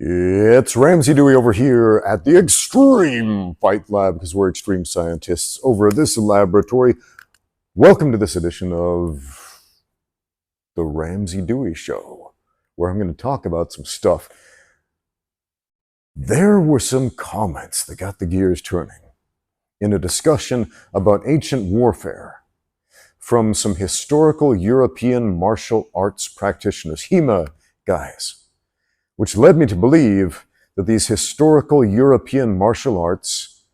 It's Ramsey Dewey over here at the Extreme Fight Lab because we're extreme scientists over at this laboratory. Welcome to this edition of the Ramsey Dewey Show, where I'm going to talk about some stuff. There were some comments that got the gears turning in a discussion about ancient warfare from some historical European martial arts practitioners, HEMA guys, which led me to believe that these historical European martial arts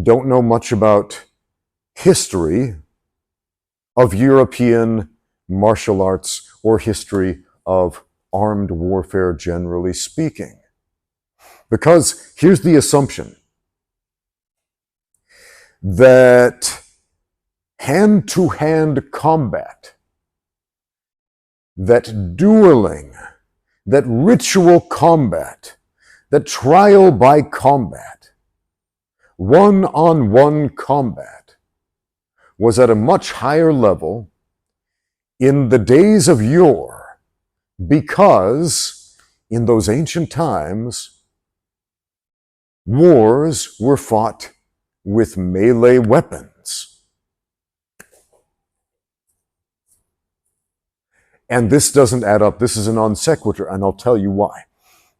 don't know much about history of European martial arts or history of armed warfare, generally speaking. Because here's the assumption that hand-to-hand combat, that dueling, that ritual combat, that trial by combat, one-on-one combat, was at a much higher level in the days of yore, because in those ancient times, wars were fought with melee weapons. And this doesn't add up. This is a non sequitur, and I'll tell you why.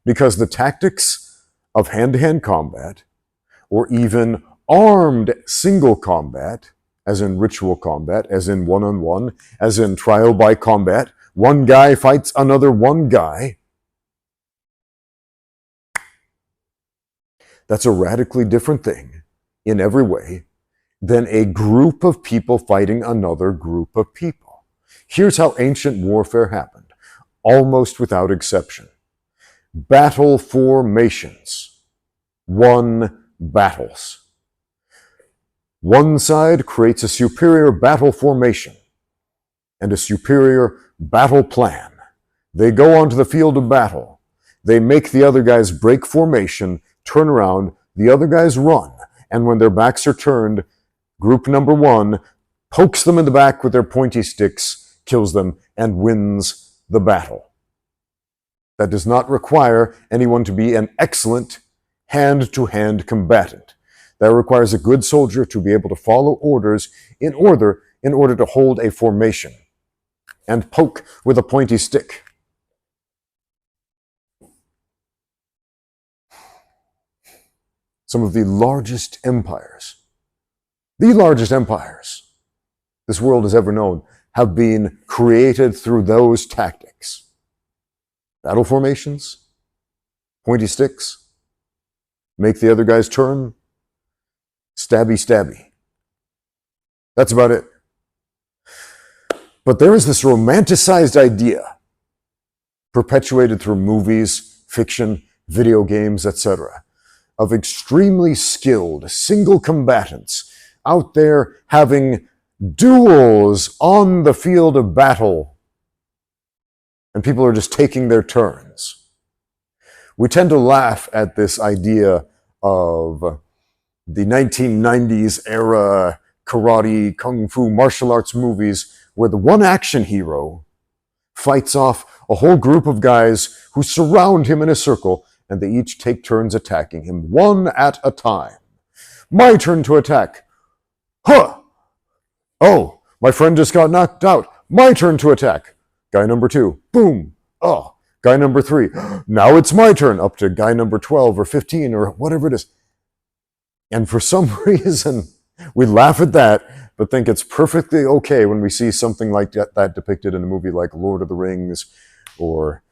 Because the tactics of hand-to-hand combat, or even armed single combat, as in ritual combat, as in one-on-one, as in trial by combat, one guy fights another one guy, that's a radically different thing in every way than a group of people fighting another group of people. Here's how ancient warfare happened, almost without exception. Battle formations. Won battles. One side creates a superior battle formation and a superior battle plan. They go onto the field of battle. They make the other guys break formation, turn around, the other guys run, and when their backs are turned, group number one pokes them in the back with their pointy sticks, kills them, and wins the battle. That does not require anyone to be an excellent hand-to-hand combatant. That requires a good soldier to be able to follow orders in order to hold a formation and poke with a pointy stick. Some of the largest empires this world has ever known have been created through those tactics. Battle formations, pointy sticks, make the other guys turn, stabby. That's about it. But there is this romanticized idea, perpetuated through movies, fiction, video games, etc., of extremely skilled single combatants out there having duels on the field of battle, and people are just taking their turns. We tend to laugh at this idea of the 1990s era karate, kung fu, martial arts movies where the one action hero fights off a whole group of guys who surround him in a circle, and they each take turns attacking him, one at a time. My turn to attack. Huh! Oh, my friend just got knocked out. My turn to attack. Guy number 2. Boom. Oh, guy number 3. Now it's my turn. Up to guy number 12 or 15 or whatever it is. And for some reason, we laugh at that, but think it's perfectly okay when we see something like that depicted in a movie like Lord of the Rings or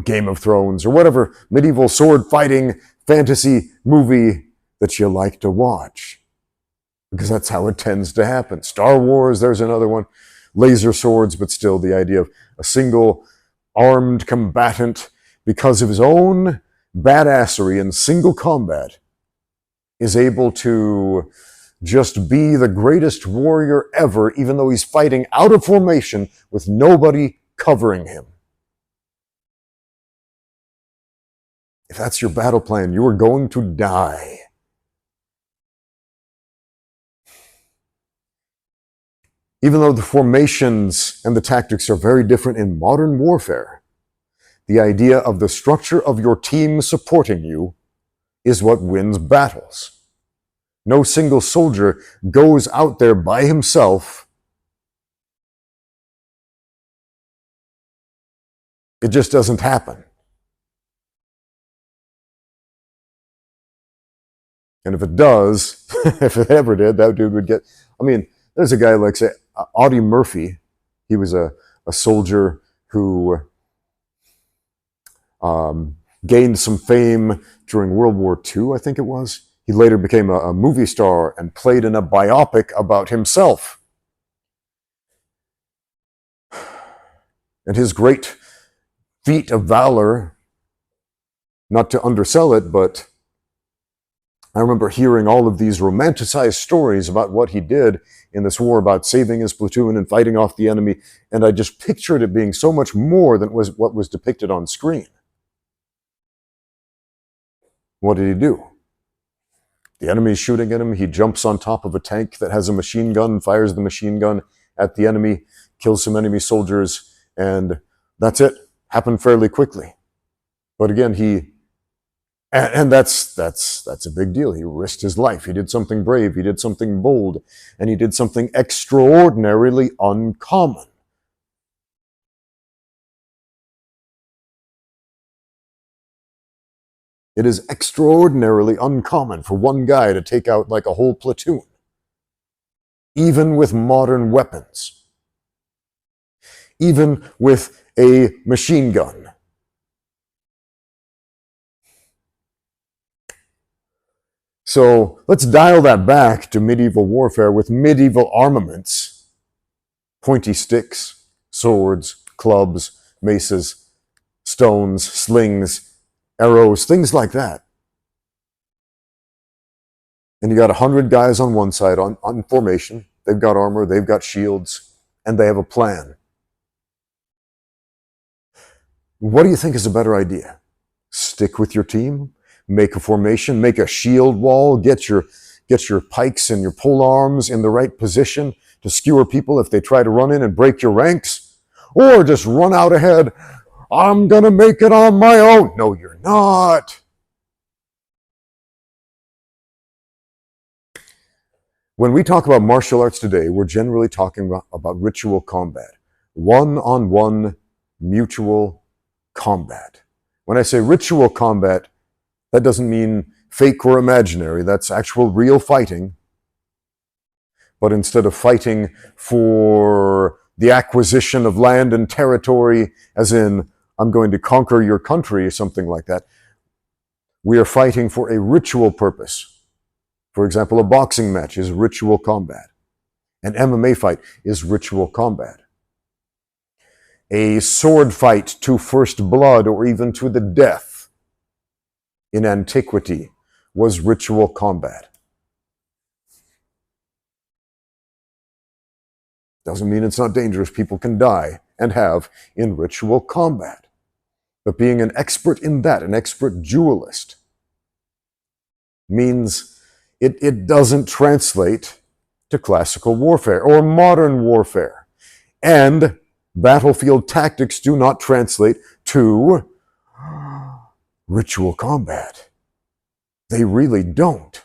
Game of Thrones or whatever medieval sword fighting fantasy movie that you like to watch. Because that's how it tends to happen. Star Wars, there's another one. Laser swords, but still the idea of a single armed combatant, because of his own badassery in single combat, is able to just be the greatest warrior ever, even though he's fighting out of formation with nobody covering him. If that's your battle plan, you are going to die. Even though the formations and the tactics are very different in modern warfare, The idea of the structure of your team supporting you is what wins battles. No single soldier goes out there by himself. It just doesn't happen. And if it does, if it ever did, that dude would get... I mean, there's a guy like, say, Audi Murphy. He was a soldier who gained some fame during World War II, I think it was. He later became a movie star and played in a biopic about himself. And his great feat of valor, not to undersell it, but I remember hearing all of these romanticized stories about what he did in this war, about saving his platoon and fighting off the enemy, and I just pictured it being so much more than what was depicted on screen. What did he do? The enemy's shooting at him. He jumps on top of a tank that has a machine gun, fires the machine gun at the enemy, kills some enemy soldiers, and that's it. Happened fairly quickly. But again, that's a big deal. He risked his life. He did something brave. He did something bold. And he did something extraordinarily uncommon. It is extraordinarily uncommon for one guy to take out like a whole platoon, even with modern weapons, even with a machine gun. So let's dial that back to medieval warfare with medieval armaments, pointy sticks, swords, clubs, maces, stones, slings, arrows, things like that. And you got 100 guys on one side on formation. They've got armor, they've got shields, and they have a plan. What do you think is a better idea? Stick with your team, make a formation, make a shield wall, get your pikes and your pole arms in the right position to skewer people if they try to run in and break your ranks, or just run out ahead. I'm going to make it on my own. No, you're not. When we talk about martial arts today, we're generally talking about ritual combat, one-on-one mutual combat. When I say ritual combat, that doesn't mean fake or imaginary. That's actual real fighting. But instead of fighting for the acquisition of land and territory, as in, I'm going to conquer your country or something like that, we are fighting for a ritual purpose. For example, a boxing match is ritual combat. An MMA fight is ritual combat. A sword fight to first blood or even to the death in antiquity was ritual combat. Doesn't mean it's not dangerous. People can die and have in ritual combat. But being an expert in that, an expert duelist, means it doesn't translate to classical warfare or modern warfare. And battlefield tactics do not translate to ritual combat. They really don't.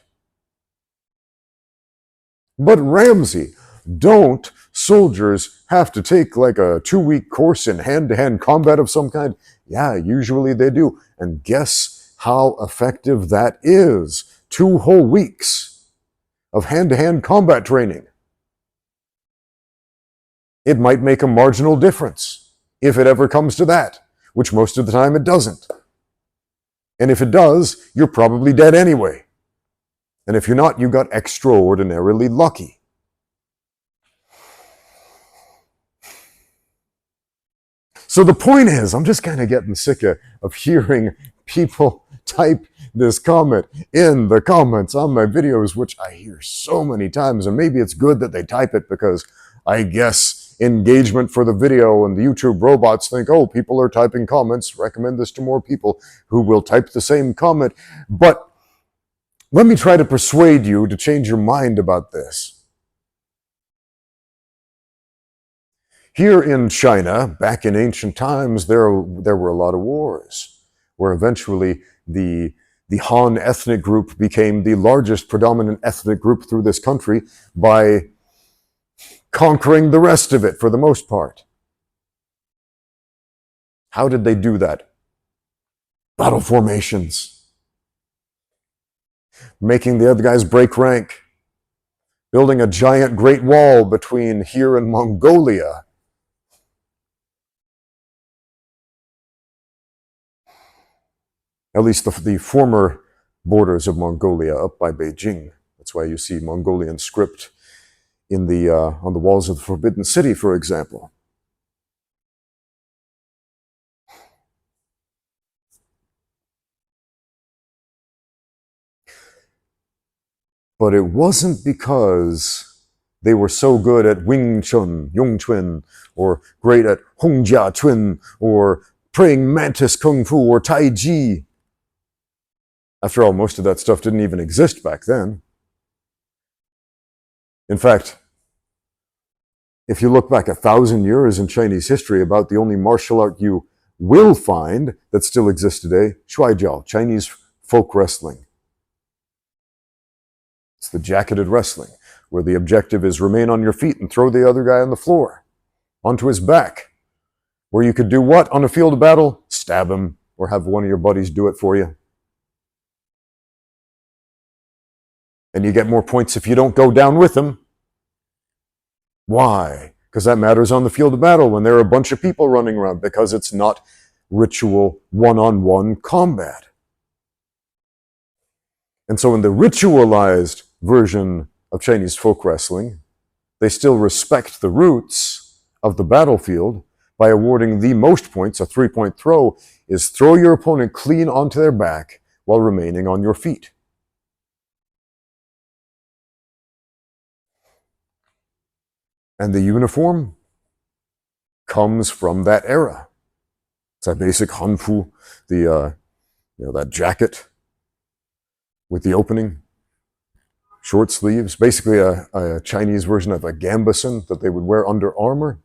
But Ramsey, don't soldiers have to take like a 2-week course in hand-to-hand combat of some kind? Yeah, usually they do. And guess how effective that is? 2 whole weeks of hand-to-hand combat training. It might make a marginal difference, if it ever comes to that, which most of the time it doesn't. And if it does, you're probably dead anyway. And if you're not, you got extraordinarily lucky. So the point is, I'm just kind of getting sick of hearing people type this comment in the comments on my videos, which I hear so many times. And maybe it's good that they type it because I guess engagement for the video and the YouTube robots think, oh, people are typing comments, recommend this to more people who will type the same comment. But let me try to persuade you to change your mind about this. Here in China, back in ancient times, there were a lot of wars, where eventually the Han ethnic group became the largest predominant ethnic group through this country by conquering the rest of it for the most part. How did they do that? Battle formations. Making the other guys break rank. Building a giant great wall between here and Mongolia. At least the former borders of Mongolia up by Beijing. That's why you see Mongolian script in on the walls of the Forbidden City, for example. But it wasn't because they were so good at Wing Chun, Yong Chun, or great at Hong Jia Chun, or praying mantis Kung Fu, or Tai Chi. After all, most of that stuff didn't even exist back then. In fact, if you look back 1,000 years in Chinese history, about the only martial art you will find that still exists today, Shuaijiao, Chinese folk wrestling. It's the jacketed wrestling, where the objective is remain on your feet and throw the other guy on the floor, onto his back. Where you could do what on a field of battle? Stab him, or have one of your buddies do it for you. And you get more points if you don't go down with him. Why? Because that matters on the field of battle when there are a bunch of people running around, because it's not ritual one-on-one combat. And so in the ritualized version of Chinese folk wrestling, they still respect the roots of the battlefield by awarding the most points. A 3-point throw is throw your opponent clean onto their back while remaining on your feet. And the uniform comes from that era. It's that basic hanfu, that jacket with the opening, short sleeves, basically a Chinese version of a gambeson that they would wear under armor.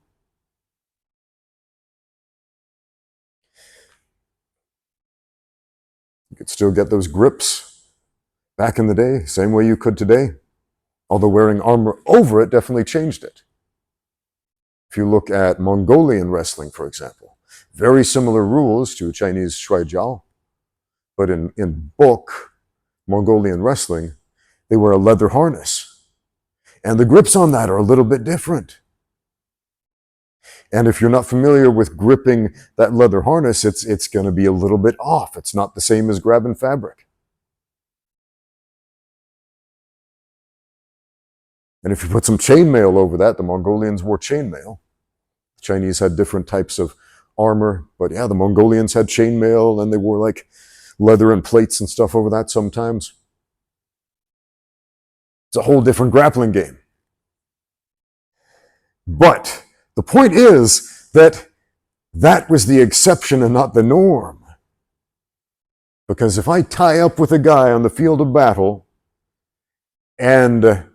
You could still get those grips back in the day, same way you could today, although wearing armor over it definitely changed it. If you look at Mongolian wrestling, for example, very similar rules to Chinese Shuaijiao, but in book Mongolian wrestling, they wear a leather harness. And the grips on that are a little bit different. And if you're not familiar with gripping that leather harness, it's going to be a little bit off. It's not the same as grabbing fabric. And if you put some chainmail over that, the Mongolians wore chainmail. The Chinese had different types of armor, but yeah, the Mongolians had chainmail, and they wore like leather and plates and stuff over that sometimes. It's a whole different grappling game. But the point is that that was the exception and not the norm. Because if I tie up with a guy on the field of battle, and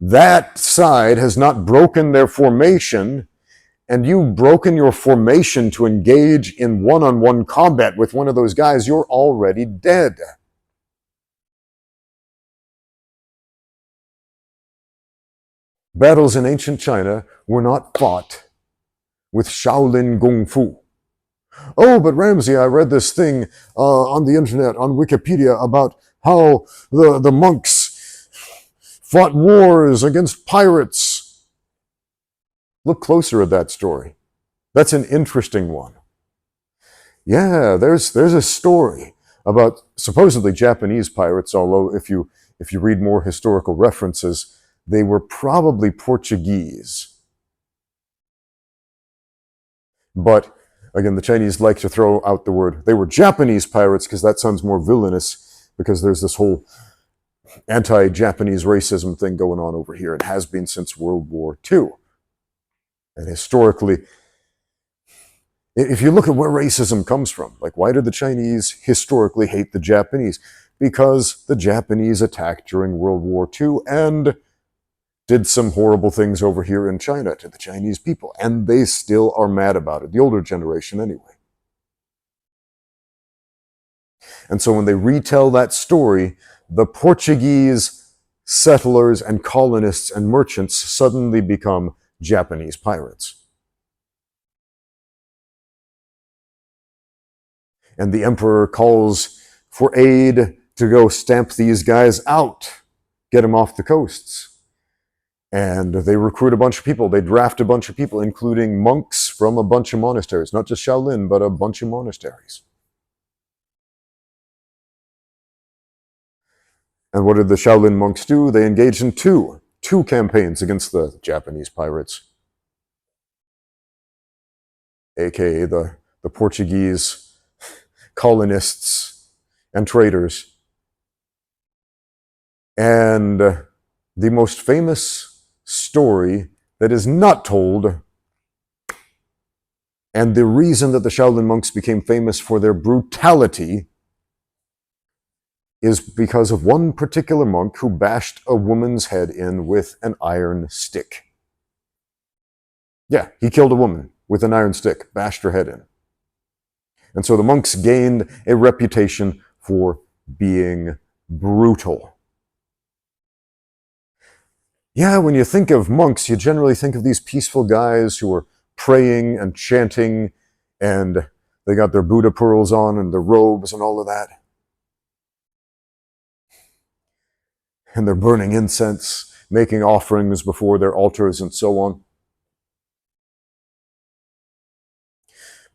that side has not broken their formation, and you've broken your formation to engage in one-on-one combat with one of those guys, you're already dead. Battles in ancient China were not fought with Shaolin Kungfu. Oh, but Ramsey, I read this thing on the internet, on Wikipedia, about how the monks fought wars against pirates. Look closer at that story. That's an interesting one. Yeah, there's a story about supposedly Japanese pirates, although if you read more historical references, they were probably Portuguese. But again, the Chinese like to throw out the word, they were Japanese pirates, because that sounds more villainous, because there's this whole anti-Japanese racism thing going on over here. It has been since World War II. And historically, if you look at where racism comes from, like why did the Chinese historically hate the Japanese? Because the Japanese attacked during World War II and did some horrible things over here in China to the Chinese people, and they still are mad about it, the older generation anyway. And so when they retell that story, the Portuguese settlers and colonists and merchants suddenly become Japanese pirates. And the emperor calls for aid to go stamp these guys out, get them off the coasts. And they recruit a bunch of people. They draft a bunch of people, including monks from a bunch of monasteries, not just Shaolin, but a bunch of monasteries. And what did the Shaolin monks do? They engaged in two campaigns against the Japanese pirates, aka the Portuguese colonists and traders. And the most famous story that is not told, and the reason that the Shaolin monks became famous for their brutality, is because of one particular monk who bashed a woman's head in with an iron stick. Yeah, he killed a woman with an iron stick, bashed her head in. And so the monks gained a reputation for being brutal. Yeah, when you think of monks, you generally think of these peaceful guys who are praying and chanting, and they got their Buddha pearls on and their robes and all of that. And they're burning incense, making offerings before their altars and so on.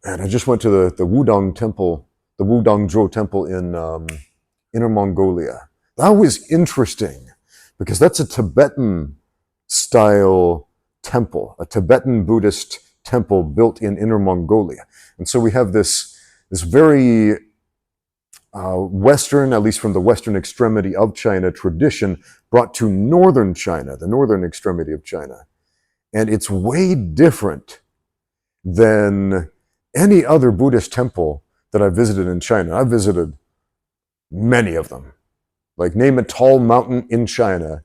And I just went to the Wudang temple, the Wudangzhou temple in Inner Mongolia. That was interesting because that's a Tibetan style temple, a Tibetan Buddhist temple built in Inner Mongolia. And so we have this very Western, at least from the Western extremity of China, tradition brought to northern China, the northern extremity of China. And it's way different than any other Buddhist temple that I've visited in China. I've visited many of them. Like, name a tall mountain in China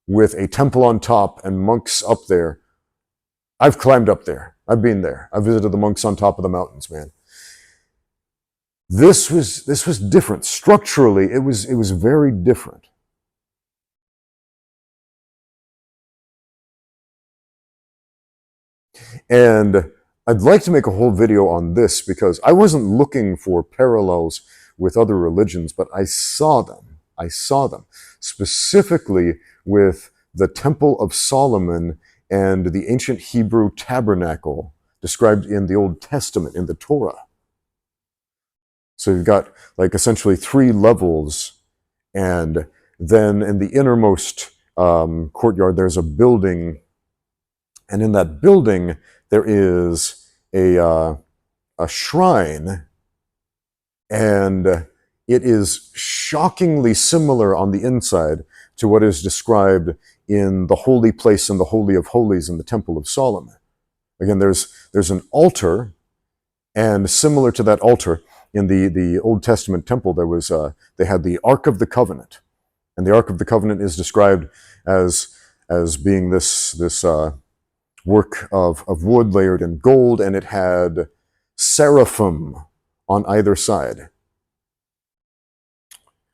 with a temple on top and monks up there. I've climbed up there. I've been there. I've visited the monks on top of the mountains, man. This was different. Structurally, it was very different. And I'd like to make a whole video on this because I wasn't looking for parallels with other religions, but I saw them. I saw them specifically with the Temple of Solomon and the ancient Hebrew tabernacle described in the Old Testament, in the Torah. So you've got like essentially 3 levels, and then in the innermost courtyard there's a building, and in that building there is a shrine, and it is shockingly similar on the inside to what is described in the holy place and the Holy of Holies in the Temple of Solomon. Again, there's an altar, and similar to that altar, in the Old Testament temple, there was they had the Ark of the Covenant, and the Ark of the Covenant is described as being this work of wood layered in gold, and it had seraphim on either side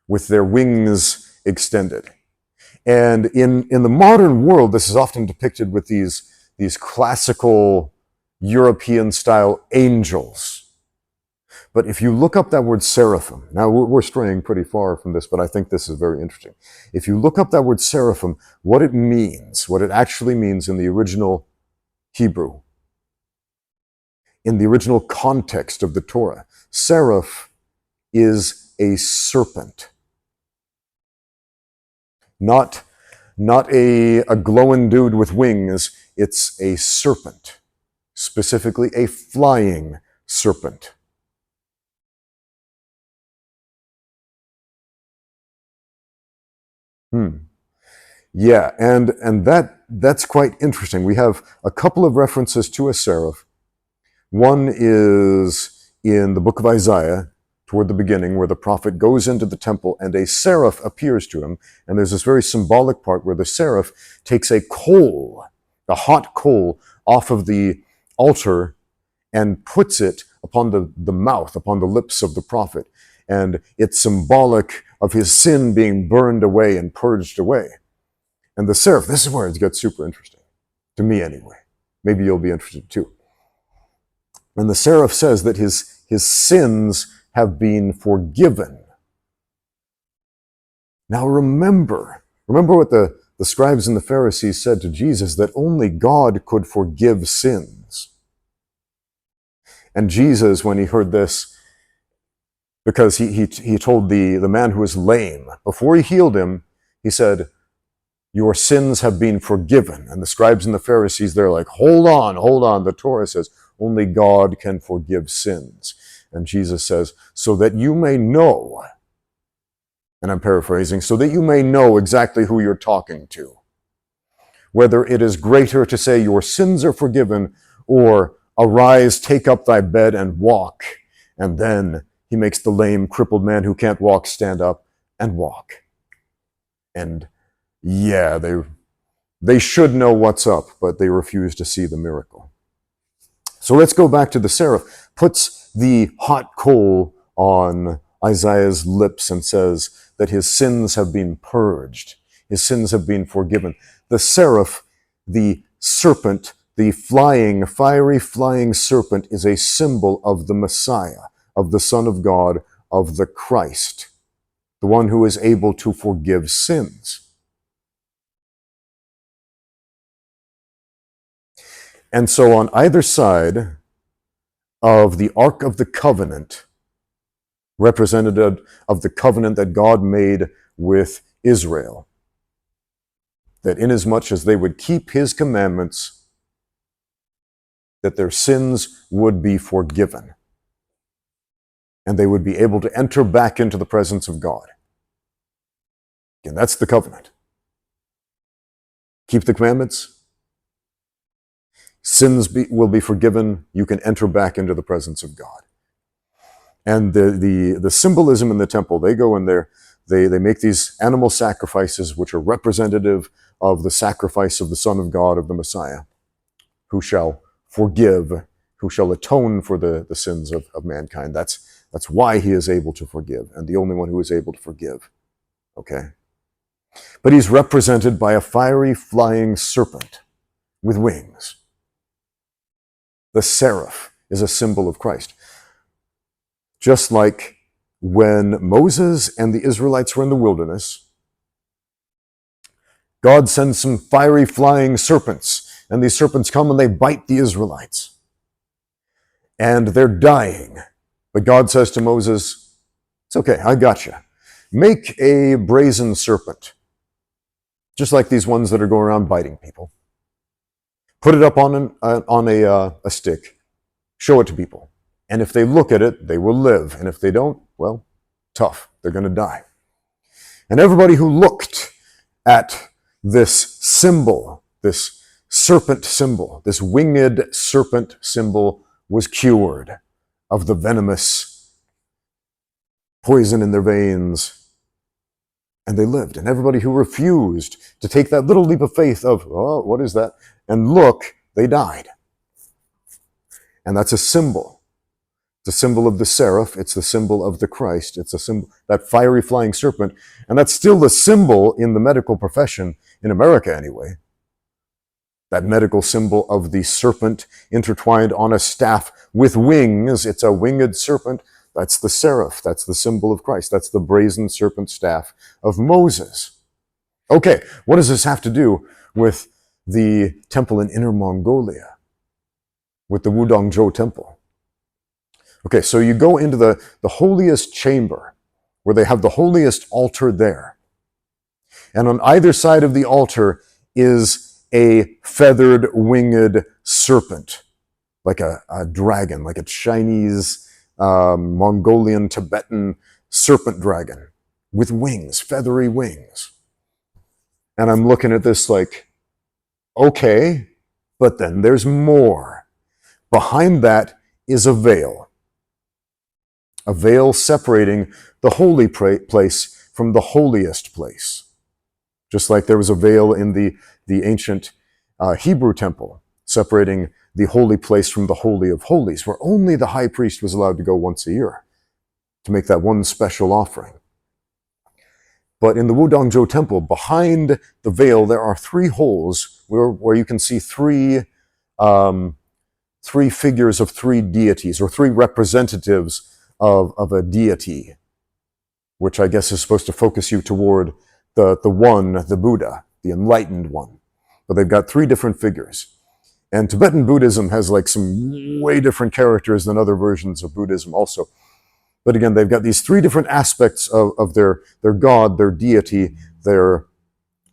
with their wings extended. And in the modern world, this is often depicted with these classical European style angels. But if you look up that word seraphim, now we're straying pretty far from this, but I think this is very interesting. If you look up that word seraphim, what it means, what it actually means in the original Hebrew, in the original context of the Torah, seraph is a serpent. Not a glowing dude with wings, it's a serpent, specifically a flying serpent. Yeah, and that's quite interesting. We have a couple of references to a seraph. One is in the book of Isaiah, toward the beginning, where the prophet goes into the temple and a seraph appears to him. And there's this very symbolic part where the seraph takes a coal, a hot coal, off of the altar and puts it upon the mouth, upon the lips of the prophet. And it's symbolic of his sin being burned away and purged away. And the seraph, this is where it gets super interesting, to me anyway. Maybe you'll be interested too. And the seraph says that his sins have been forgiven. Now remember what the scribes and the Pharisees said to Jesus, that only God could forgive sins. And Jesus, when he heard this, because he told the man who was lame, before he healed him, he said, your sins have been forgiven. And the scribes and the Pharisees, they're like, hold on. The Torah says, only God can forgive sins. And Jesus says, so that you may know, and I'm paraphrasing, so that you may know exactly who you're talking to. Whether it is greater to say your sins are forgiven, or arise, take up thy bed and walk. And then he makes the lame, crippled man who can't walk stand up and walk. And yeah, they should know what's up, but they refuse to see the miracle. So let's go back to the seraph. Puts the hot coal on Isaiah's lips and says that his sins have been purged. His sins have been forgiven. The seraph, the serpent, the fiery flying serpent, is a symbol of the Messiah, of the Son of God, of the Christ, the one who is able to forgive sins. And so on either side of the Ark of the Covenant, representative of the covenant that God made with Israel, that inasmuch as they would keep his commandments, that their sins would be forgiven, and they would be able to enter back into the presence of God. And that's the covenant. Keep the commandments, sins will be forgiven, you can enter back into the presence of God. And the symbolism in the temple, they go in there, they make these animal sacrifices which are representative of the sacrifice of the Son of God, of the Messiah, who shall forgive, who shall atone for the sins of mankind. That's why he is able to forgive, and the only one who is able to forgive. Okay? But he's represented by a fiery flying serpent with wings. The seraph is a symbol of Christ. Just like when Moses and the Israelites were in the wilderness, God sends some fiery flying serpents, and these serpents come and they bite the Israelites. And they're dying. But God says to Moses, it's okay, I got you. Make a brazen serpent, just like these ones that are going around biting people. Put it up on a stick. Show it to people. And if they look at it, they will live. And if they don't, well, tough. They're going to die. And everybody who looked at this symbol, this serpent symbol, this winged serpent symbol, was cured of the venomous poison in their veins. And they lived. And everybody who refused to take that little leap of faith of, oh, what is that? And look, they died. And that's a symbol. It's a symbol of the seraph. It's the symbol of the Christ. It's a symbol, that fiery flying serpent. And that's still the symbol in the medical profession, in America anyway. That medical symbol of the serpent intertwined on a staff with wings. It's a winged serpent. That's the seraph. That's the symbol of Christ. That's the brazen serpent staff of Moses. Okay, what does this have to do with the temple in Inner Mongolia, with the Wudangzhou temple? Okay, so you go into the holiest chamber, where they have the holiest altar there. And on either side of the altar is a feathered, winged serpent, like a dragon, like a Chinese, Mongolian, Tibetan serpent dragon with wings, feathery wings. And I'm looking at this like, okay, but then there's more. Behind that is a veil. a veil separating the holy place from the holiest place. Just like there was a veil in the ancient Hebrew temple separating the holy place from the Holy of Holies, where only the high priest was allowed to go once a year to make that one special offering. But in the Wudangzhou temple, behind the veil, there are 3 holes where you can see three figures of 3 deities, or 3 representatives of a deity, which I guess is supposed to focus you toward the one, the Buddha, the enlightened one. But they've got 3 different figures. And Tibetan Buddhism has like some way different characters than other versions of Buddhism also. But again, they've got these 3 different aspects of their God, their deity, their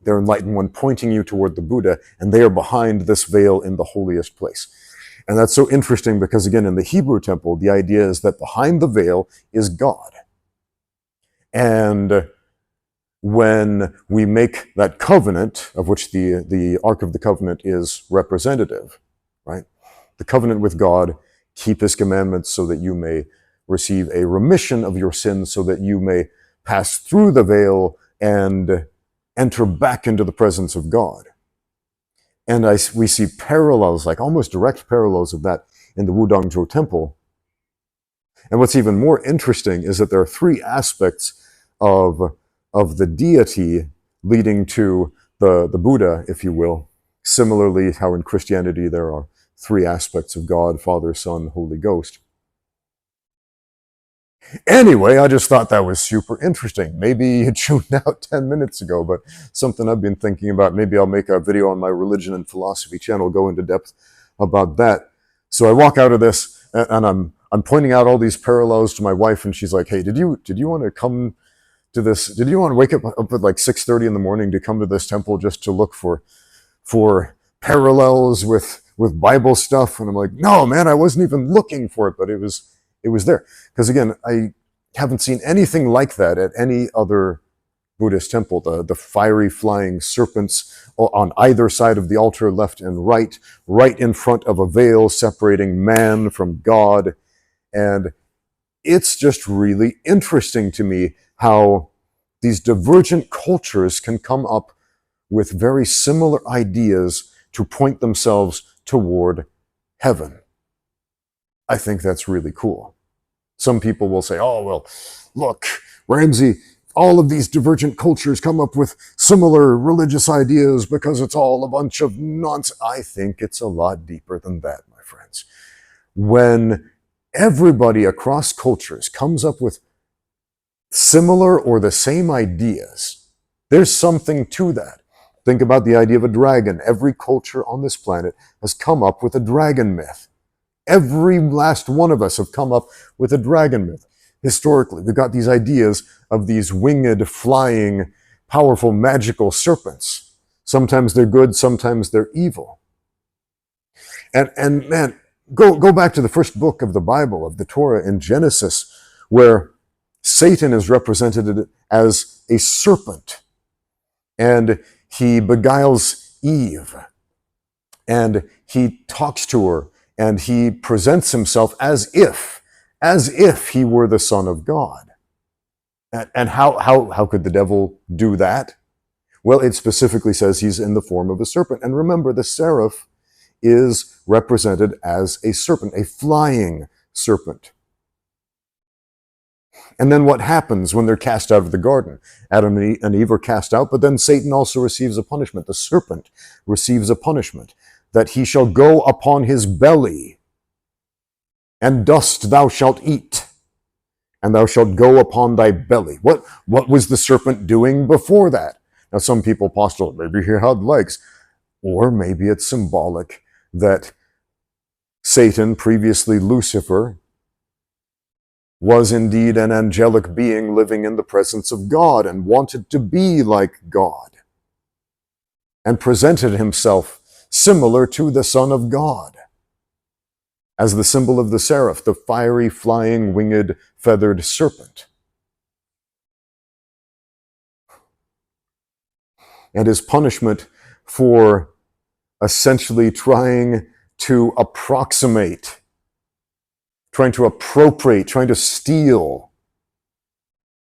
enlightened one, pointing you toward the Buddha, and they are behind this veil in the holiest place. And that's so interesting because, again, in the Hebrew temple, the idea is that behind the veil is God. And when we make that covenant, of which the Ark of the Covenant is representative, right? The covenant with God, keep His commandments so that you may receive a remission of your sins, so that you may pass through the veil and enter back into the presence of God. And we see parallels, like almost direct parallels of that in the Wudangzhou temple. And what's even more interesting is that there are 3 aspects of the deity leading to the Buddha, if you will. Similarly, how in Christianity there are 3 aspects of God: Father, Son, Holy Ghost. Anyway, I just thought that was super interesting. Maybe you tuned out 10 minutes ago, but something I've been thinking about. Maybe I'll make a video on my religion and philosophy channel, go into depth about that. So I walk out of this and I'm pointing out all these parallels to my wife, and she's like, "Hey, did you want to come to this? Did you want to wake up at like 6:30 in the morning to come to this temple just to look for parallels with Bible stuff?" And I'm like, "No, man, I wasn't even looking for it, but it was there." Because again, I haven't seen anything like that at any other Buddhist temple. The fiery flying serpents on either side of the altar, left and right in front of a veil separating man from God. And it's just really interesting to me how these divergent cultures can come up with very similar ideas to point themselves toward heaven. I think that's really cool. Some people will say, "Oh, well, look, Ramsey, all of these divergent cultures come up with similar religious ideas because it's all a bunch of nonsense." I think it's a lot deeper than that, my friends. When everybody across cultures comes up with similar or the same ideas, there's something to that. Think about the idea of a dragon. Every culture on this planet has come up with a dragon myth. Every last one of us have come up with a dragon myth. Historically, we've got these ideas of these winged, flying, powerful, magical serpents. Sometimes they're good, sometimes they're evil. And man, go back to the first book of the Bible, of the Torah in Genesis, where Satan is represented as a serpent, and he beguiles Eve, and he talks to her, and he presents himself as if he were the Son of God. And how could the devil do that? Well, it specifically says he's in the form of a serpent. And remember, the seraph is represented as a serpent, a flying serpent. And then what happens when they're cast out of the garden? Adam and Eve are cast out, but then Satan also receives a punishment. The serpent receives a punishment, that he shall go upon his belly, and dust thou shalt eat, and thou shalt go upon thy belly. What was the serpent doing before that? Now, some people postulate maybe he had legs, or maybe it's symbolic that Satan, previously Lucifer, was indeed an angelic being living in the presence of God and wanted to be like God, and presented himself similar to the Son of God, as the symbol of the seraph, the fiery, flying, winged, feathered serpent. And his punishment for essentially trying to approximate trying to appropriate, trying to steal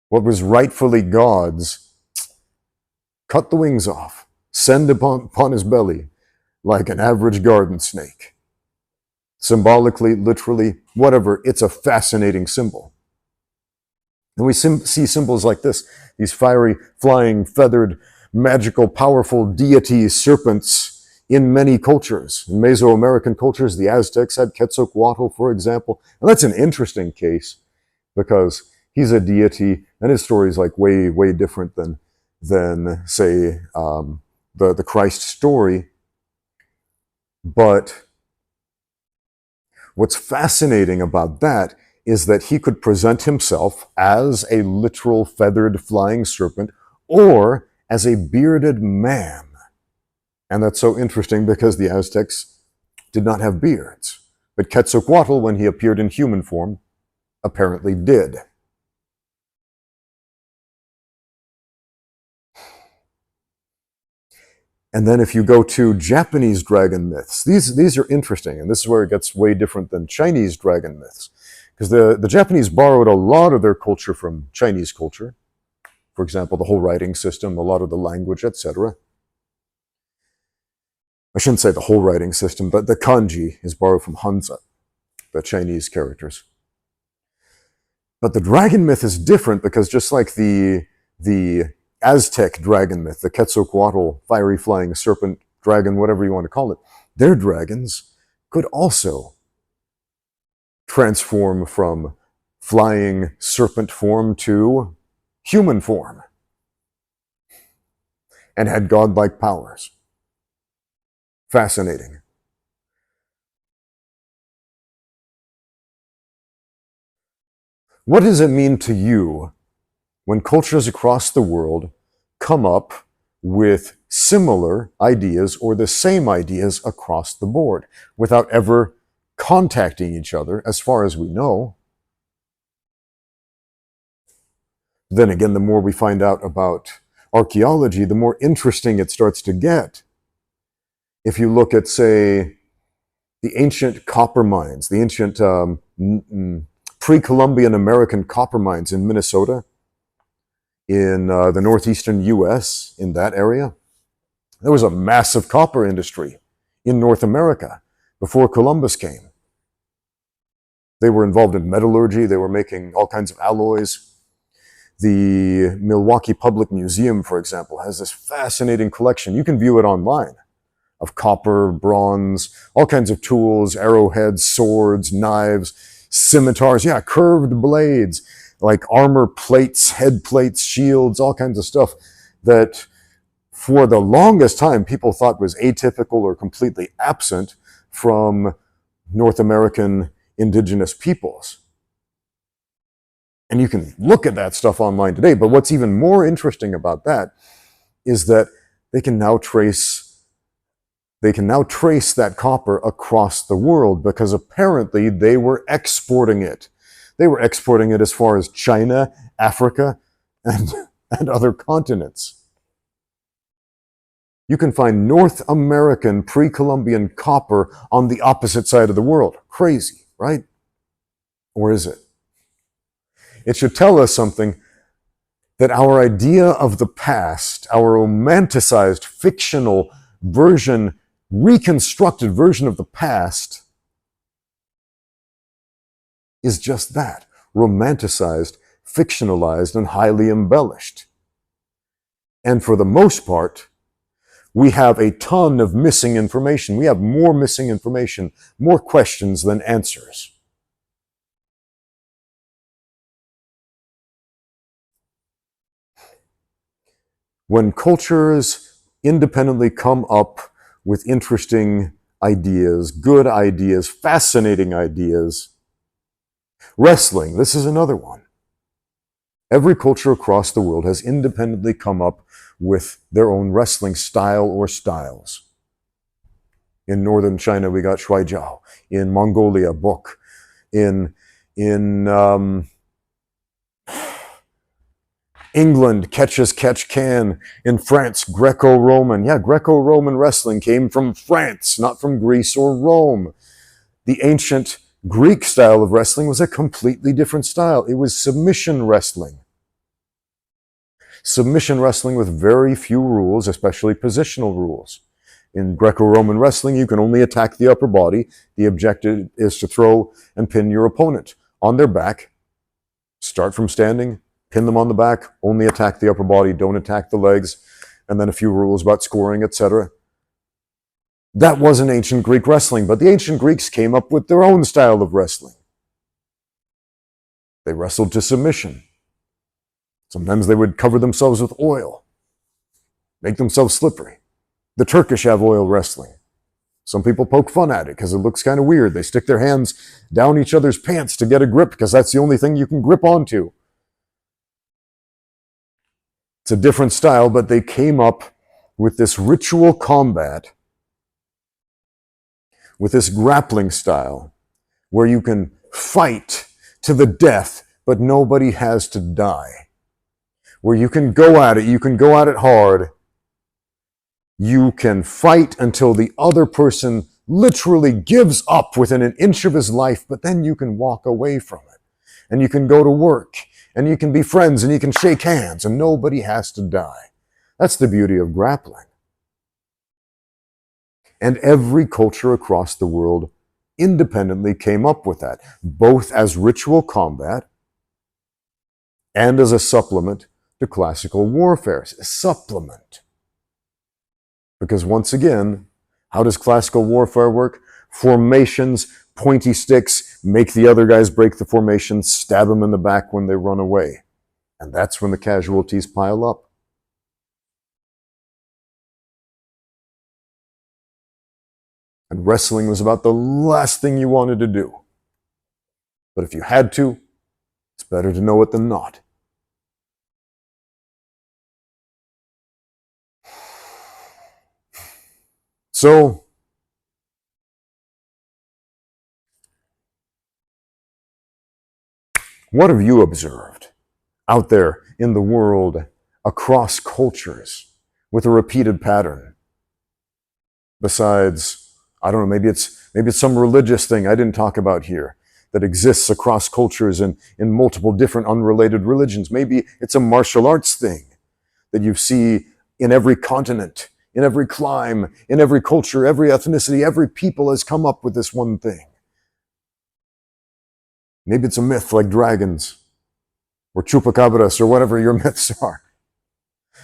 what was rightfully God's, cut the wings off, send upon his belly like an average garden snake. Symbolically, literally, whatever, it's a fascinating symbol. And we see symbols like this, these fiery, flying, feathered, magical, powerful deities, serpents, in many cultures. In Mesoamerican cultures, the Aztecs had Quetzalcoatl, for example. And that's an interesting case because he's a deity and his story is like way, way different than say, the Christ story. But what's fascinating about that is that he could present himself as a literal feathered flying serpent or as a bearded man. And that's so interesting because the Aztecs did not have beards. But Quetzalcoatl, when he appeared in human form, apparently did. And then if you go to Japanese dragon myths, these are interesting, and this is where it gets way different than Chinese dragon myths. Because the Japanese borrowed a lot of their culture from Chinese culture. For example, the whole writing system, a lot of the language, etc. I shouldn't say the whole writing system, but the kanji is borrowed from Hanzi, the Chinese characters. But the dragon myth is different because just like the Aztec dragon myth, the Quetzalcoatl, fiery flying serpent, dragon, whatever you want to call it, their dragons could also transform from flying serpent form to human form and had godlike powers. Fascinating. What does it mean to you when cultures across the world come up with similar ideas or the same ideas across the board without ever contacting each other, as far as we know? Then again, the more we find out about archaeology, the more interesting it starts to get. If you look at, say, the ancient copper mines, the ancient pre-Columbian American copper mines in Minnesota, in the northeastern US, in that area, there was a massive copper industry in North America before Columbus came. They were involved in metallurgy. They were making all kinds of alloys. The Milwaukee Public Museum, for example, has this fascinating collection. You can view it online of copper, bronze, all kinds of tools, arrowheads, swords, knives, scimitars, curved blades, like armor plates, head plates, shields, all kinds of stuff that for the longest time people thought was atypical or completely absent from North American indigenous peoples. And you can look at that stuff online today, but what's even more interesting about that is that they can now trace that copper across the world because apparently they were exporting it. They were exporting it as far as China, Africa, and other continents. You can find North American pre-Columbian copper on the opposite side of the world. Crazy, right? Or is it? It should tell us something, that our idea of the past, our romanticized, fictional version, reconstructed version of the past, is just that, romanticized, fictionalized, and highly embellished. And for the most part, we have a ton of missing information. We have more missing information, more questions than answers. When cultures independently come up with interesting ideas, good ideas, fascinating ideas, wrestling, this is another one. Every culture across the world has independently come up with their own wrestling style or styles. In northern China, we got Shuaijiao. In Mongolia, Bok. In England, catch as catch can. In France, Greco-Roman. Yeah, Greco-Roman wrestling came from France, not from Greece or Rome. The ancient Greek style of wrestling was a completely different style. It was submission wrestling. Submission wrestling with very few rules, especially positional rules. In Greco-Roman wrestling, you can only attack the upper body. The objective is to throw and pin your opponent on their back. Start from standing, pin them on the back, only attack the upper body, don't attack the legs, and then a few rules about scoring, etc. That wasn't ancient Greek wrestling, but the ancient Greeks came up with their own style of wrestling. They wrestled to submission. Sometimes they would cover themselves with oil, make themselves slippery. The Turkish have oil wrestling. Some people poke fun at it because it looks kind of weird. They stick their hands down each other's pants to get a grip because that's the only thing you can grip onto. It's a different style, but they came up with this ritual combat, with this grappling style, where you can fight to the death, but nobody has to die. Where you can go at it, you can go at it hard. You can fight until the other person literally gives up within an inch of his life, but then you can walk away from it. And you can go to work, and you can be friends, and you can shake hands, and nobody has to die. That's the beauty of grappling. And every culture across the world independently came up with that, both as ritual combat and as a supplement to classical warfare. A supplement. Because once again, how does classical warfare work? Formations, pointy sticks, make the other guys break the formation, stab them in the back when they run away. And that's when the casualties pile up. And wrestling was about the last thing you wanted to do. But if you had to, it's better to know it than not. So, what have you observed out there in the world, across cultures, with a repeated pattern? Besides, I don't know, maybe it's some religious thing I didn't talk about here that exists across cultures and in multiple different unrelated religions. Maybe it's a martial arts thing that you see in every continent, in every clime, in every culture, every ethnicity, every people has come up with this one thing. Maybe it's a myth like dragons or chupacabras or whatever your myths are.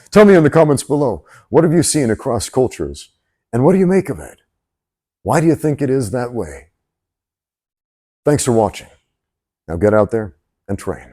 Tell me in the comments below, what have you seen across cultures and what do you make of it? Why do you think it is that way? Thanks for watching. Now get out there and train.